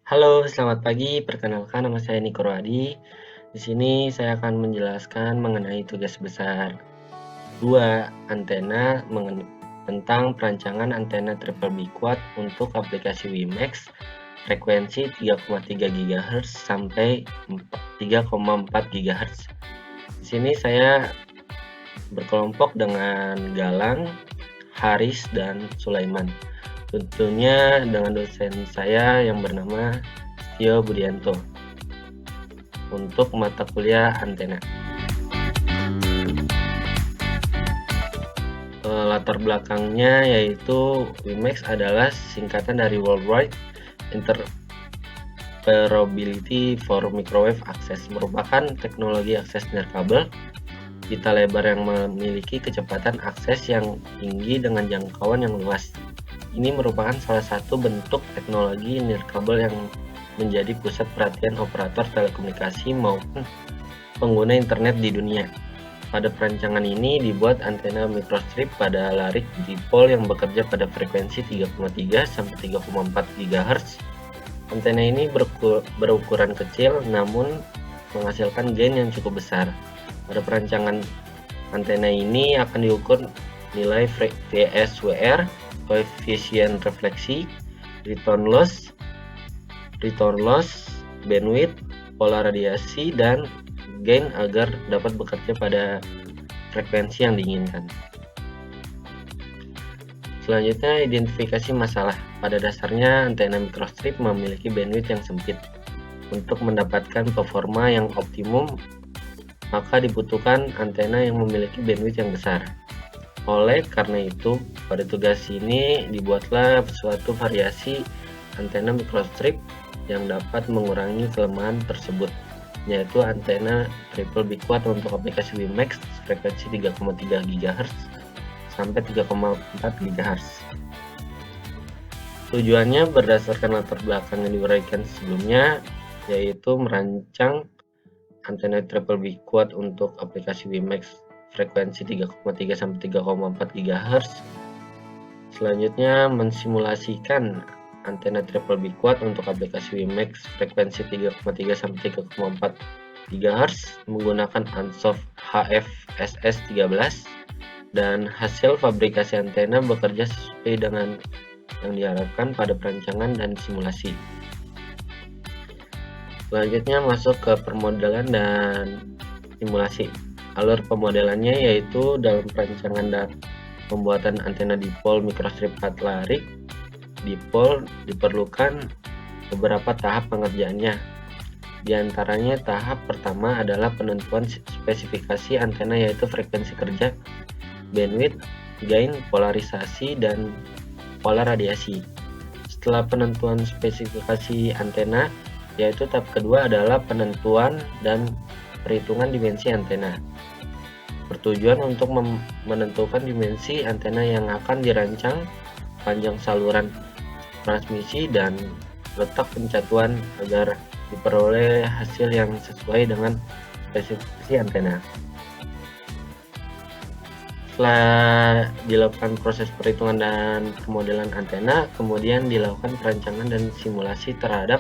Halo, selamat pagi. Perkenalkan, nama saya Niko Roadi. Di sini saya akan menjelaskan mengenai tugas besar 2 antena tentang perancangan antena triple B quad untuk aplikasi WiMAX frekuensi 3,3 GHz sampai 3,4 GHz. Di sini saya berkelompok dengan Galang, Haris, dan Sulaiman. Tentunya dengan dosen saya yang bernama Tio Budianto untuk mata kuliah antena. Latar belakangnya yaitu WiMAX adalah singkatan dari Worldwide Interoperability for Microwave Access, merupakan teknologi akses nirkabel pita lebar yang memiliki kecepatan akses yang tinggi dengan jangkauan yang luas. Ini merupakan salah satu bentuk teknologi nirkabel yang menjadi pusat perhatian operator telekomunikasi maupun pengguna internet di dunia. Pada perancangan ini dibuat antena microstrip pada larik dipol yang bekerja pada frekuensi 3,3 sampai 3,4 GHz. Antena ini berukuran kecil namun menghasilkan gain yang cukup besar. Pada perancangan antena ini akan diukur nilai VSWR, koefisien refleksi, return loss, bandwidth, pola radiasi, dan gain agar dapat bekerja pada frekuensi yang diinginkan. Selanjutnya, identifikasi masalah. Pada dasarnya, antena microstrip memiliki bandwidth yang sempit. Untuk mendapatkan performa yang optimum, maka dibutuhkan antena yang memiliki bandwidth yang besar. Oleh karena itu, pada tugas ini dibuatlah suatu variasi antena microstrip yang dapat mengurangi kelemahan tersebut, yaitu antena triple B quad untuk aplikasi WiMAX frekuensi 3,3 GHz sampai 3,4 GHz. Tujuannya berdasarkan latar belakang yang diuraikan sebelumnya, yaitu merancang antena triple B quad untuk aplikasi WiMAX frekuensi 3,3 sampai 3,4 GHz. Selanjutnya mensimulasikan antena triple B quad untuk aplikasi WiMAX frekuensi 3,3 sampai 3,4 GHz menggunakan Ansoff HFSS13 dan hasil fabrikasi antena bekerja sesuai dengan yang diharapkan pada perancangan dan simulasi. Selanjutnya masuk ke permodelan dan simulasi. Alur pemodelannya yaitu dalam perancangan dan pembuatan antena dipol microstrip 4 larik dipol diperlukan beberapa tahap pengerjaannya. Di antaranya tahap pertama adalah penentuan spesifikasi antena yaitu frekuensi kerja, bandwidth, gain, polarisasi, dan pola radiasi. Setelah penentuan spesifikasi antena, yaitu tahap kedua adalah penentuan dan perhitungan dimensi antena. Bertujuan untuk menentukan dimensi antena yang akan dirancang, panjang saluran transmisi, dan letak pencatuan agar diperoleh hasil yang sesuai dengan spesifikasi antena. Setelah dilakukan proses perhitungan dan pemodelan antena, kemudian dilakukan perancangan dan simulasi terhadap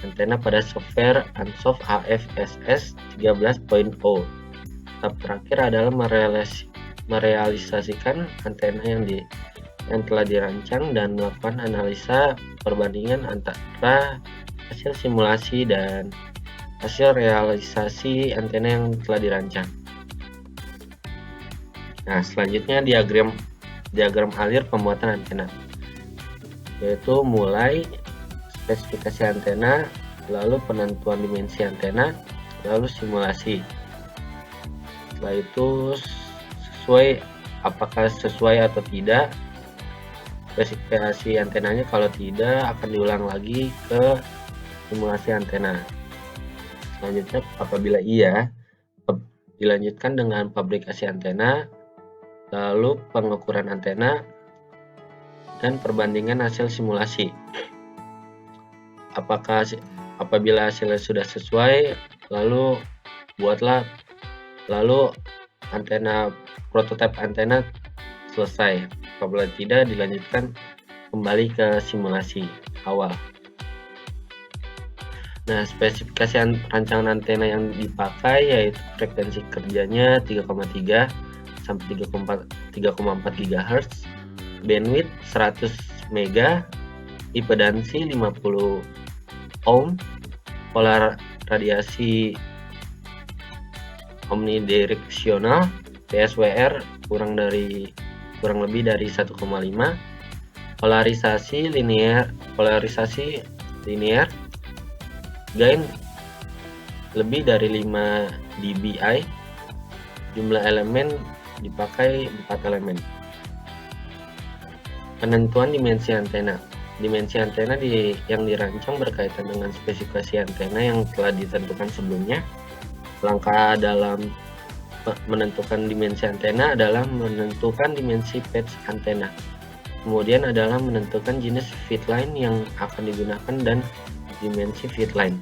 antena pada software Ansoff HFSS 13.0. Tahap terakhir adalah merealisasikan antena yang telah dirancang dan melakukan analisa perbandingan antara hasil simulasi dan hasil realisasi antena yang telah dirancang. Nah, selanjutnya diagram alir pembuatan antena, yaitu mulai spesifikasi antena, lalu penentuan dimensi antena, lalu simulasi. Setelah itu apakah sesuai atau tidak spesifikasi antenanya, kalau tidak akan diulang lagi ke simulasi antena. Selanjutnya apabila iya, dilanjutkan dengan fabrikasi antena, lalu pengukuran antena, dan perbandingan hasil simulasi. Apabila hasilnya sudah sesuai, lalu prototipe antena selesai. Apabila tidak, dilanjutkan kembali ke simulasi awal. Nah, spesifikasi rancangan antena yang dipakai yaitu frekuensi kerjanya 3,3 sampai 3,4 GHz, bandwidth 100 MB, impedansi 50 ohm, polar radiasi omnidireksional, PSWR kurang lebih dari 1,5, polarisasi linear, gain lebih dari 5 dBi, jumlah elemen dipakai 4 elemen. Penentuan dimensi antena. Dimensi antena yang dirancang berkaitan dengan spesifikasi antena yang telah ditentukan sebelumnya. Langkah dalam menentukan dimensi antena adalah menentukan dimensi patch antena. Kemudian adalah menentukan jenis feed line yang akan digunakan dan dimensi feed line.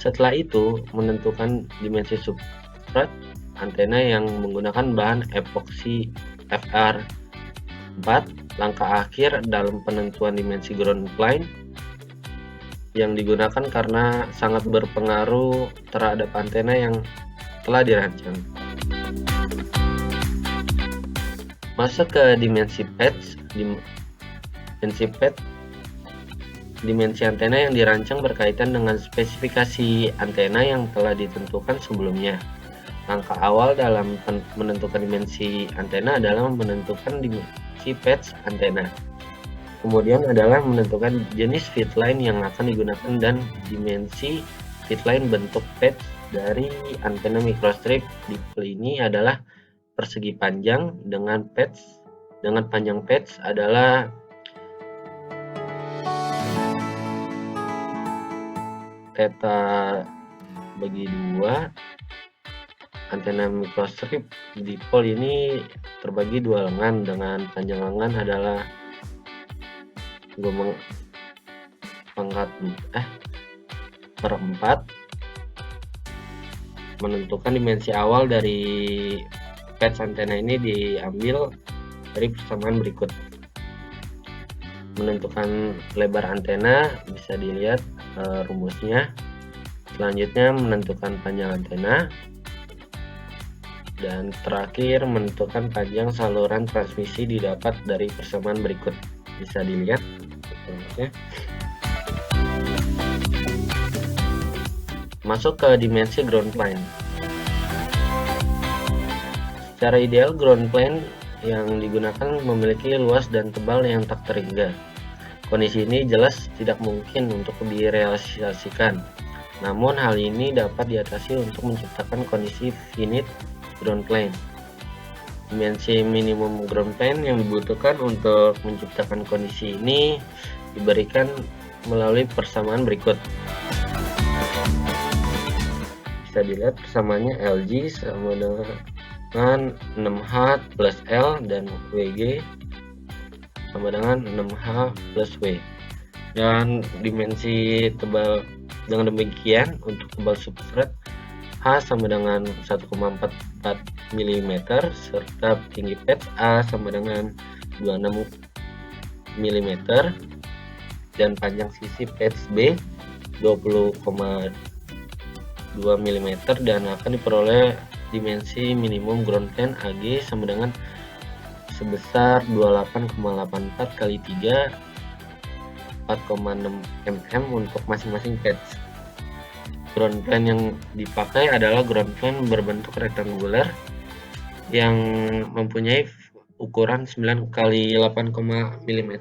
Setelah itu, menentukan dimensi substrat antena yang menggunakan bahan epoksi FR4. Langkah akhir dalam penentuan dimensi ground plane yang digunakan karena sangat berpengaruh terhadap antena yang telah dirancang. Masuk ke dimensi patch. Dimensi antena yang dirancang berkaitan dengan spesifikasi antena yang telah ditentukan sebelumnya. Langkah awal dalam menentukan dimensi antena adalah menentukan dimensi patch antena. Kemudian adalah menentukan jenis feed line yang akan digunakan dan dimensi feed line bentuk patch dari antena microstrip dipole ini adalah persegi panjang dengan panjang patch adalah theta bagi 2. Antena microstrip dipole ini terbagi 2 lengan dengan panjang lengan adalah per 4. Menentukan dimensi awal dari patch antena ini diambil dari persamaan berikut. Menentukan lebar antena bisa dilihat rumusnya. Selanjutnya menentukan panjang antena, dan terakhir menentukan panjang saluran transmisi didapat dari persamaan berikut. Bisa dilihat rumusnya. Masuk ke dimensi ground plane. Secara ideal, ground plane yang digunakan memiliki luas dan tebal yang tak terhingga. Kondisi ini jelas tidak mungkin untuk direalisasikan. Namun hal ini dapat diatasi untuk menciptakan kondisi finite ground plane. Dimensi minimum ground plane yang dibutuhkan untuk menciptakan kondisi ini diberikan melalui persamaan berikut. Bisa dilihat persamaannya LG sama dengan 6H plus L dan WG sama dengan 6H plus W. Dan dimensi tebal dengan demikian untuk tebal substrat H sama dengan 1,44 mm serta tinggi patch A sama dengan 26 mm dan panjang sisi patch B 20,2 mm dan akan diperoleh dimensi minimum ground plane AG sama dengan sebesar 28,84 kali 3 4,6 mm untuk masing-masing patch. Ground plane yang dipakai adalah ground plane berbentuk rektangular yang mempunyai ukuran 9 kali 8 mm.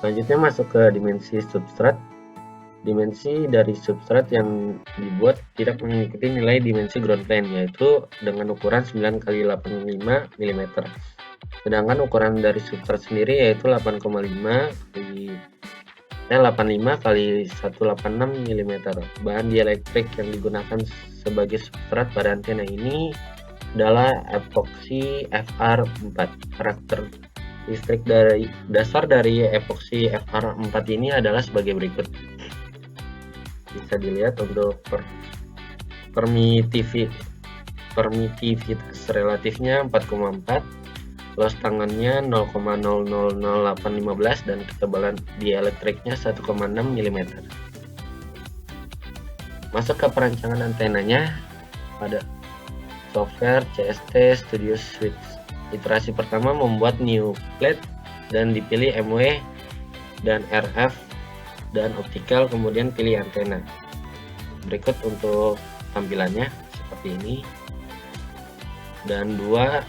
Selanjutnya masuk ke dimensi substrat. Dimensi dari substrat yang dibuat tidak mengikuti nilai dimensi ground plane, yaitu dengan ukuran 9 kali 85 mm. Sedangkan ukuran dari substrat sendiri yaitu 85 kali 186 mm. Bahan dielektrik yang digunakan sebagai substrat pada antena ini adalah epoksi FR4. Karakteristik dasar dari epoksi FR4 ini adalah sebagai berikut. Bisa dilihat untuk permitivitas relatifnya 4,4, Los tangannya 0,000815 dan ketebalan dieлекtriknya 1,6 mm. Masuk ke perancangan antenanya pada software CST Studio Switch. Iterasi pertama membuat new plate dan dipilih MW dan RF dan optical, kemudian pilih antena. Berikut untuk tampilannya seperti ini. Dan 2,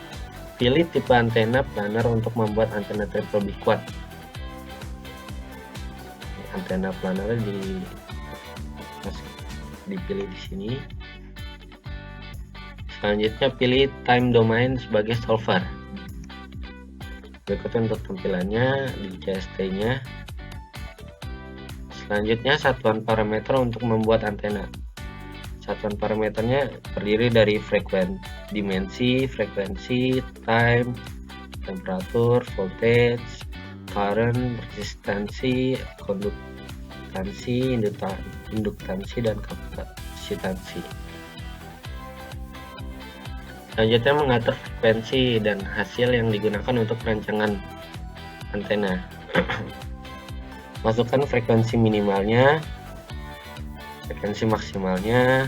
pilih tipe antena planar untuk membuat antena triple biquad. Antena planar dipilih di sini. Selanjutnya pilih time domain sebagai solver. Berikut untuk tampilannya di CST-nya. Selanjutnya satuan parameter untuk membuat antena. Satuan parameternya terdiri dari dimensi, frekuensi, time, temperatur, voltage, current, resistansi, konduktansi, induktansi, dan kapasitansi. Selanjutnya mengatur frekuensi dan hasil yang digunakan untuk perancangan antena. Masukkan frekuensi minimalnya, frekuensi maksimalnya,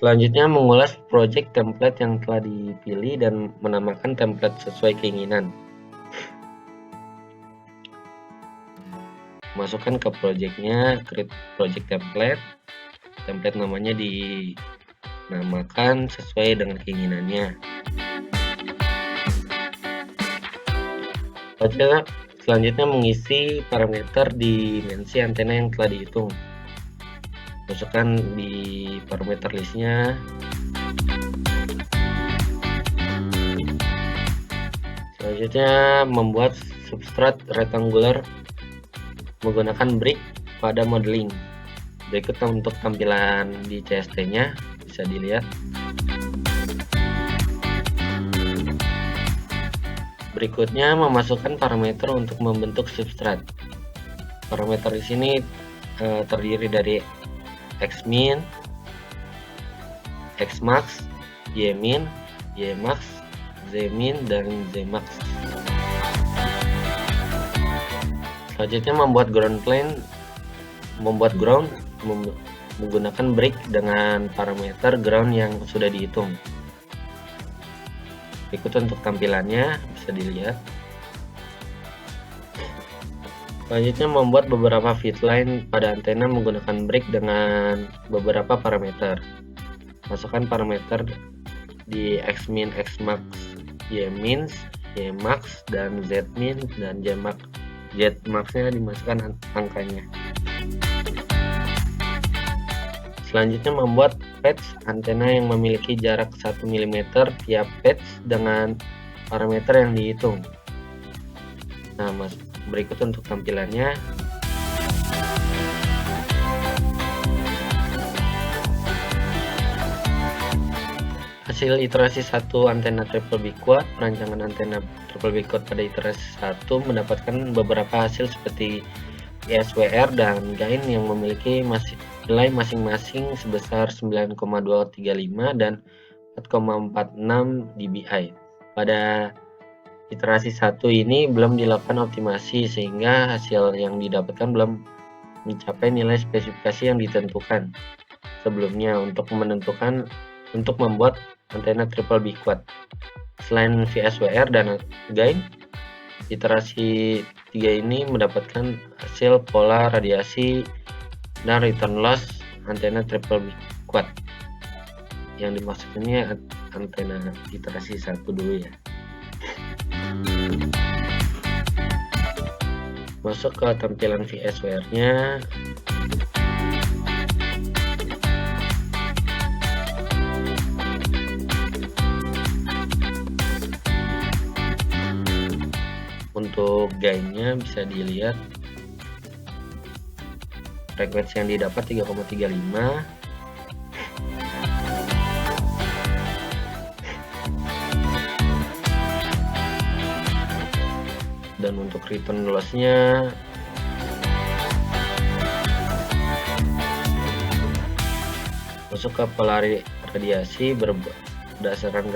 selanjutnya mengulas project template yang telah dipilih dan menamakan template sesuai keinginan. Masukkan ke projectnya, create project template namanya dinamakan sesuai dengan keinginannya. Selanjutnya mengisi parameter dimensi antena yang telah dihitung. Masukkan di parameter listnya. Selanjutnya membuat substrat rectangular menggunakan brick pada modeling. Berikut untuk tampilan di CST-nya, bisa dilihat. Berikutnya memasukkan parameter untuk membentuk substrat. Parameter di sini terdiri dari Xmin, Xmax, Ymin, Ymax, Zmin, dan Zmax. Selanjutnya membuat ground plane, menggunakan brick dengan parameter ground yang sudah dihitung. Berikut untuk tampilannya, bisa dilihat. Selanjutnya membuat beberapa feed line pada antena menggunakan brick dengan beberapa parameter. Masukkan parameter di Xmin, Xmax, Ymin, Ymax, dan Zmin, dan Zmax-nya dimasukkan angkanya. Selanjutnya membuat patch antena yang memiliki jarak 1 mm tiap patch dengan parameter yang dihitung. Nah, berikut untuk tampilannya. Hasil iterasi 1 antena triple biquad. Perancangan antena triple biquad pada iterasi 1 mendapatkan beberapa hasil seperti ISWR dan gain yang memiliki nilai masing-masing sebesar 9,235 dan 4,46 dBi. Pada iterasi 1 ini belum dilakukan optimasi sehingga hasil yang didapatkan belum mencapai nilai spesifikasi yang ditentukan sebelumnya untuk membuat antena triple biquad. Selain VSWR dan gain, iterasi 3 ini mendapatkan hasil pola radiasi dan return loss antena triple biquad. Yang dimaksud ini antena iterasi 1 dulu ya. Masuk ke tampilan VSWR-nya. Untuk gainnya bisa dilihat frekuensi yang didapat 3,35. Dan untuk return loss-nya Masuk ke pola radiasi berdasarkan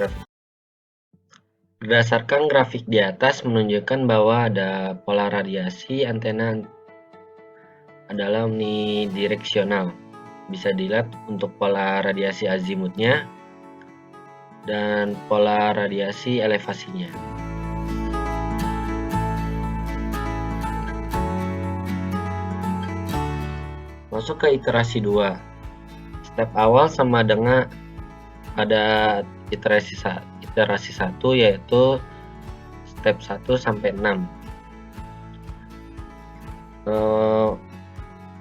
grafik di atas menunjukkan bahwa ada pola radiasi antena adalah omnidireksional. Bisa dilihat untuk pola radiasi azimutnya dan pola radiasi elevasinya. Masuk ke iterasi 2. Step awal sama dengan pada iterasi 1 yaitu step 1 sampai 6.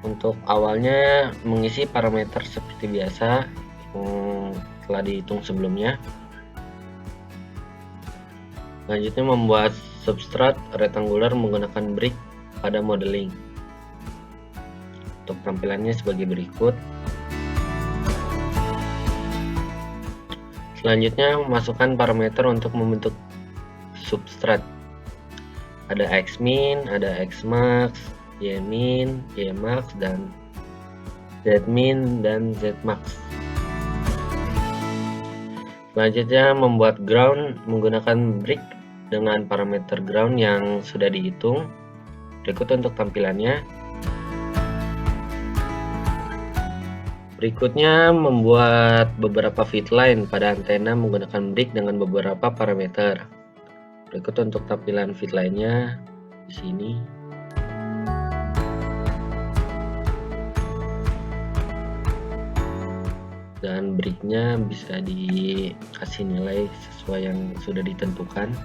Untuk awalnya mengisi parameter seperti biasa yang telah dihitung sebelumnya. Selanjutnya membuat substrat rectangular menggunakan brick pada modeling. Untuk tampilannya sebagai berikut. Selanjutnya masukkan parameter untuk membentuk substrat. Ada Xmin, ada Xmax, Ymin, Ymax, dan Zmin dan Zmax. Selanjutnya membuat ground menggunakan brick dengan parameter ground yang sudah dihitung. Berikut untuk tampilannya. Berikutnya membuat beberapa feed line pada antena menggunakan brick dengan beberapa parameter. Berikut untuk tampilan feed line-nya di sini. Dan bricknya bisa dikasih nilai sesuai yang sudah ditentukan.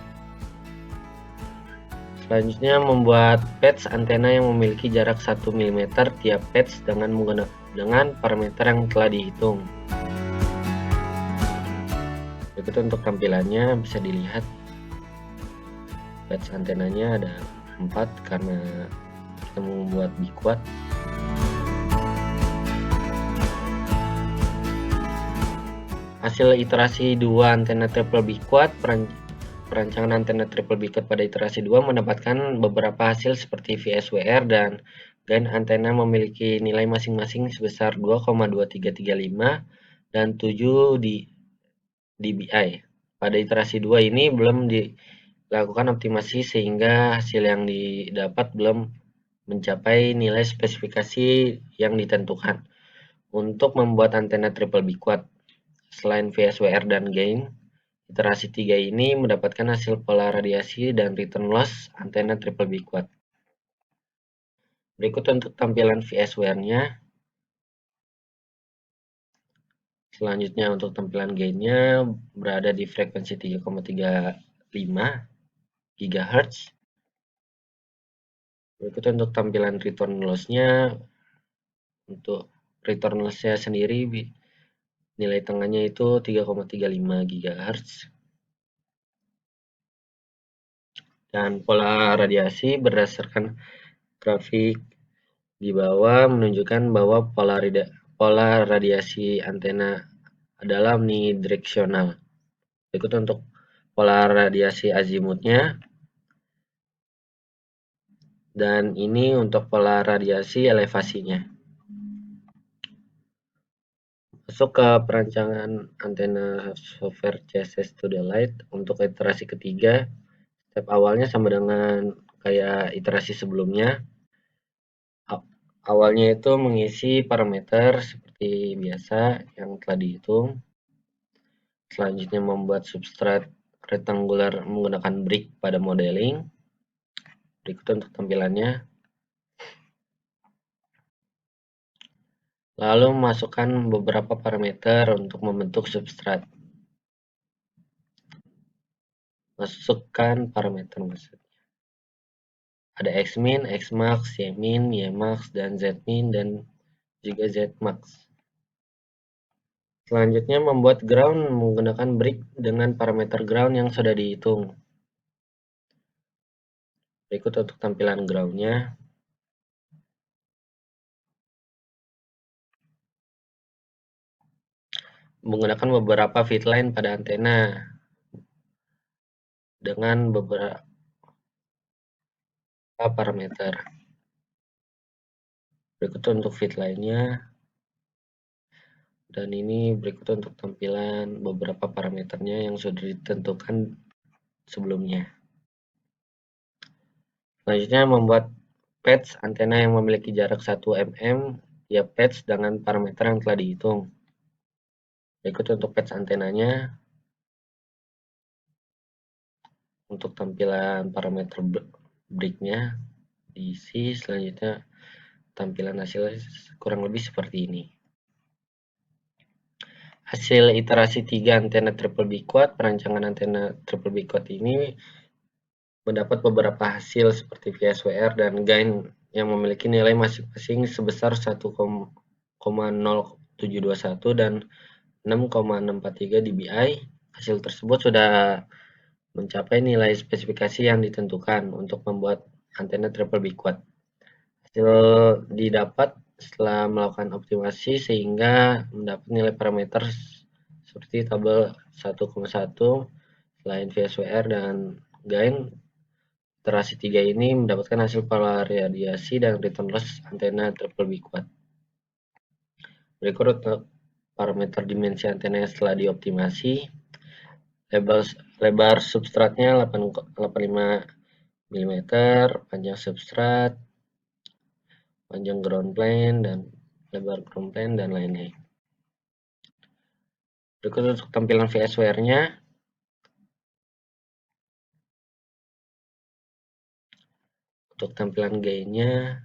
Selanjutnya membuat patch antena yang memiliki jarak 1 mm tiap patch dengan parameter yang telah dihitung. Berikut untuk tampilannya bisa dilihat. Patch antenanya ada 4 karena kita membuat biquad. Hasil iterasi 2 antena triple biquad, perancangan antena triple biquad pada iterasi 2 mendapatkan beberapa hasil seperti VSWR dan gain antena memiliki nilai masing-masing sebesar 2,2335 dan 7 dBi. Pada iterasi 2 ini belum dilakukan optimasi sehingga hasil yang didapat belum mencapai nilai spesifikasi yang ditentukan. Untuk membuat antena triple biquad, selain VSWR dan gain, iterasi 3 ini mendapatkan hasil pola radiasi dan return loss antena triple biquad. Berikut untuk tampilan VSWR-nya. Selanjutnya untuk tampilan gain-nya berada di frekuensi 3,35 GHz. Berikut untuk tampilan return loss-nya. Untuk return loss-nya sendiri nilai tengahnya itu 3,35 GHz. Dan pola radiasi berdasarkan grafik di bawah menunjukkan bahwa pola radiasi antena adalah omnidireksional. Berikut untuk pola radiasi azimutnya. Dan ini untuk pola radiasi elevasinya. Masuk ke perancangan antena software CSS to the light untuk iterasi ketiga. Step awalnya sama dengan kayak iterasi sebelumnya. Awalnya itu mengisi parameter seperti biasa yang telah dihitung. Selanjutnya membuat substrat rectangular menggunakan brick pada modeling. Berikut untuk tampilannya. Lalu masukkan beberapa parameter untuk membentuk substrat. Masukkan parameter maksudnya. Ada Xmin, Xmax, Ymin, Ymax, dan Zmin, dan juga Zmax. Selanjutnya membuat ground menggunakan brick dengan parameter ground yang sudah dihitung. Berikut untuk tampilan ground-nya. Menggunakan beberapa feed line pada antena dengan beberapa parameter. Berikut untuk feed line-nya. Dan ini berikut untuk tampilan beberapa parameternya yang sudah ditentukan sebelumnya. Selanjutnya membuat patch antena yang memiliki jarak 1 mm ya patch dengan parameter yang telah dihitung. Berikut untuk patch antenanya. Untuk tampilan parameter breaknya diisi, selanjutnya tampilan hasilnya kurang lebih seperti ini. Hasil iterasi 3 antena triple B quad, perancangan antena triple B quad ini mendapat beberapa hasil seperti VSWR dan gain yang memiliki nilai masing-masing sebesar 1,0721 dan 6,643 dBi. Hasil tersebut sudah mencapai nilai spesifikasi yang ditentukan untuk membuat antena triple B quad. Hasil didapat setelah melakukan optimasi sehingga mendapat nilai parameter seperti tabel 1,1. Selain VSWR dan gain, iterasi 3 ini mendapatkan hasil pola radiasi dan return loss antena triple B quad. Berikut untuk parameter dimensi antena yang setelah dioptimasi. Lebar substratnya 85 mm, panjang substrat, panjang ground plane, dan lebar ground plane, dan lainnya. Berikut untuk tampilan VSWR-nya. Untuk tampilan gain-nya,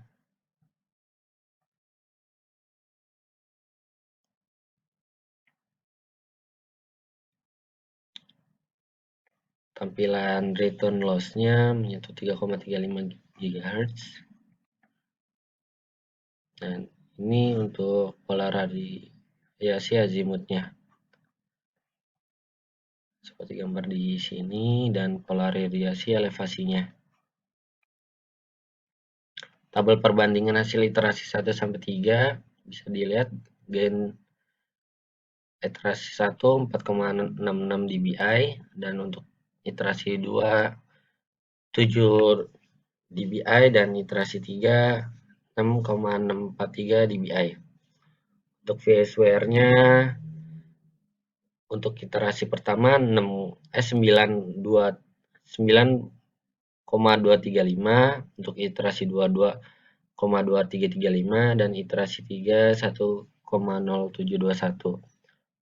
tampilan return loss-nya menyentuh 3,35 GHz. Dan ini untuk pola radiasi azimutnya. Seperti gambar di sini, dan pola radiasi elevasinya. Tabel perbandingan hasil iterasi 1 sampai 3 bisa dilihat. Gain iterasi 1 4,66 dBi, dan untuk iterasi 2 7 dBi, dan iterasi 3 6,643 dBi. Untuk VSWR-nya untuk iterasi pertama 9,235, untuk iterasi 2 2,2335, dan iterasi 3 1,0721.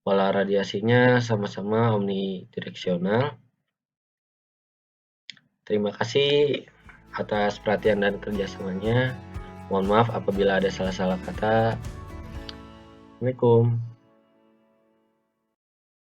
Pola radiasinya sama-sama omnidireksional. Terima kasih atas perhatian dan kerjasamanya. Mohon maaf apabila ada salah-salah kata. Assalamualaikum.